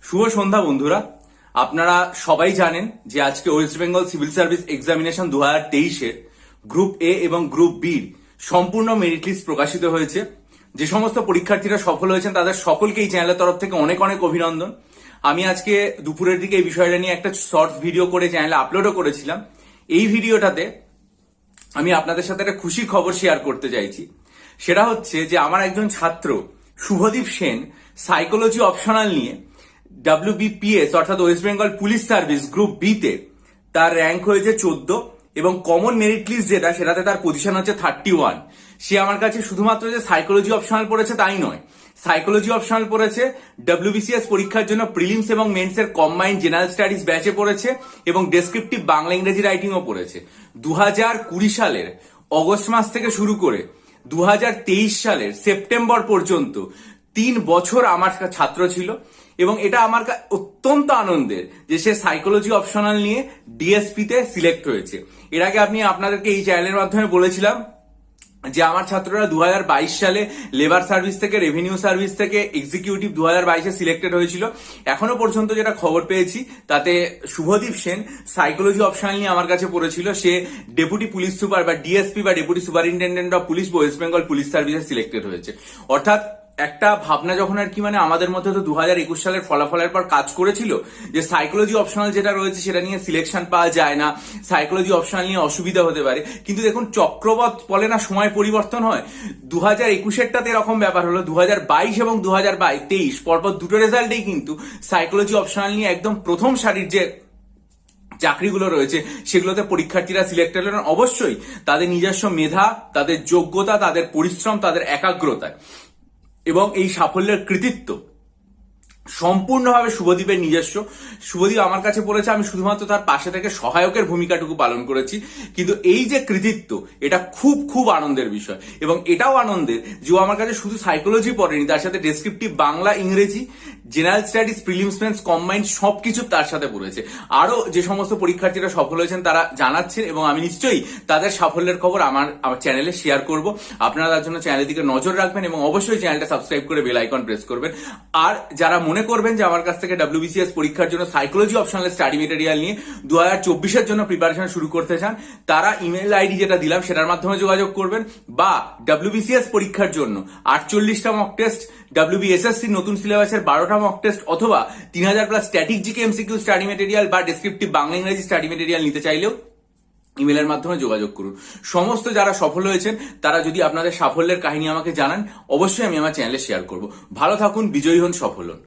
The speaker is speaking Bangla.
শুভ সন্ধ্যা বন্ধুরা। আপনারা সবাই জানেন যে আজকে West Bengal civil service examination 2023-এর গ্রুপ এ এবং গ্রুপ বির সম্পূর্ণ মেরিট লিস্ট প্রকাশিত হয়েছে। যে সমস্ত পরীক্ষার্থীরা সফল হয়েছেন তাদের সকলকে এই চ্যানেলের তরফ থেকে অনেক অনেক অভিনন্দন। আমি আজকে দুপুরের দিকে এই বিষয়টা নিয়ে একটা শর্ট ভিডিও করে চ্যানেলে আপলোডও করেছিলাম। এই ভিডিওটাতে আমি আপনাদের সাথে একটা খুশির খবর শেয়ার করতে চাইছি। সেটা হচ্ছে যে আমার একজন ছাত্র শুভদীপ সেন সাইকোলজি অপশনাল নিয়ে WBPS অর্থাৎ West Bengal police service group B তে তার র্যাঙ্ক হয়েছে 14 এবং কমন মেরিট লিস্ট যেটা সেটাতে তার পজিশন হচ্ছে 31। সে আমার কাছে শুধুমাত্র যে সাইকোলজি অপশনাল পড়েছে তাই নয়, সাইকোলজি অপশনাল পড়েছে, WBCS পরীক্ষার জন্য প্রিলিমস এবং মেন্স এর কম্বাইন্ড জেনারেল স্টাডিজ ব্যাচে পড়েছে এবং ডেসক্রিপটিভ বাংলা ইংরেজি রাইটিংও পড়েছে। 2020 সালের অগস্ট মাস থেকে শুরু করে 2023 সালের সেপ্টেম্বর পর্যন্ত 3 বছর আমার ছাত্র ছিল এবং এটা আমার অত্যন্ত আনন্দের যে সে সাইকোলজি অপশনাল নিয়ে ডিএসপি তে সিলেক্ট হয়েছে। এর আগে আমি আপনাদেরকে এই চ্যানেলের মাধ্যমে বলেছিলাম যে আমার ছাত্ররা 2022 সালে লেবার সার্ভিস থেকে, রেভিনিউ সার্ভিস থেকে এক্সিকিউটিভ 2022-এ সিলেক্টেড হয়েছিল। এখনো পর্যন্ত যেটা খবর পেয়েছি তাতে শুভদীপ সেন সাইকোলজি অপশনাল নিয়ে আমার কাছে পড়েছিল। সে ডেপুটি পুলিশ সুপার বা ডিএসপি বা deputy superintendent of police West Bengal police সার্ভিসে সিলেক্টেড হয়েছে। অর্থাৎ একটা ভাবনা যখন আর কি আমাদের মধ্যে তো 2021 সালের ফলাফলের পর কাজ করেছিল যে সাইকোলজি অপশনাল যেটা রয়েছে সেটা নিয়ে সিলেকশন পাওয়া যায় না, সাইকোলজি অপশনাল নিয়ে অসুবিধা হতে পারে। কিন্তু দেখুন চক্রবৎ বলে না, সময় পরিবর্তন হয়। 2021-এরটাতে এরকম ব্যাপার হলো, 2022 এবং 2023 পরপর দুটো রেজাল্টেই কিন্তু সাইকোলজি অপশনাল নিয়ে একদম প্রথম সারির যে চাকরিগুলো রয়েছে সেগুলোতে পরীক্ষার্থীরা সিলেক্টেড হলেন অবশ্যই তাদের নিজস্ব মেধা, তাদের যোগ্যতা, তাদের পরিশ্রম, তাদের একাগ্রতায়। এবং এই সাফল্যের কৃতিত্ব সম্পূর্ণভাবে শুভদীপের নিজস্ব। শুভদীপ আমার কাছে বলেছে আমি শুধুমাত্র তার পাশে থেকে সহায়কের ভূমিকাটুকু পালন করেছি, কিন্তু এই যে কৃতিত্ব এটা খুব খুব আনন্দের বিষয়। এবং এটাও আনন্দের যে ও আমার কাছে শুধু সাইকোলজি পড়েনি, তার সাথে ডেসক্রিপটিভ বাংলা ইংরেজি, general studies, prelims men's combined সবকিছু তার সাথে পড়েছে। আরো যে সমস্ত পরীক্ষার্থীরা সফল হয়েছেন তারা জানাচ্ছেন এবং আমি নিশ্চয়ই তাদের সাফল্যের খবর আমার চ্যানেলে শেয়ার করব। আপনারা তার জন্য চ্যানেলের দিকে নজর রাখবেন এবং অবশ্যই চ্যানেলটা সাবস্ক্রাইব করে বেল আইকন প্রেস করবেন। আর যারা মনে করবেন যে আমার কাছ থেকে WBCS পরীক্ষার জন্য সাইকোলজি অপশনাল স্টাডি মেটেরিয়াল নিয়ে 2024-এর জন্য প্রিপারেশন শুরু করতে চান, তারা ইমেল আইডি যেটা দিলাম সেটার মাধ্যমে যোগাযোগ করবেন। বা WBCS পরীক্ষার জন্য 48টা মক টেস্ট, WBSSC নতুন সিলেবাসের 12টা মক টেস্ট অথবা 3000+ static GK MCQ study material বা ডেসক্রিপটিভ বাংলা ইংরেজি স্টাডি মেটেরিয়াল নিতে চাইলেও ইমেলের মাধ্যমে যোগাযোগ করুন। সমস্ত যারা সফল হয়েছেন তারা যদি আপনাদের সাফল্যের কাহিনী আমাকে জানান, অবশ্যই আমি আমার চ্যানেলে শেয়ার করব। ভালো থাকুন, বিজয়ী হন, সফল হন।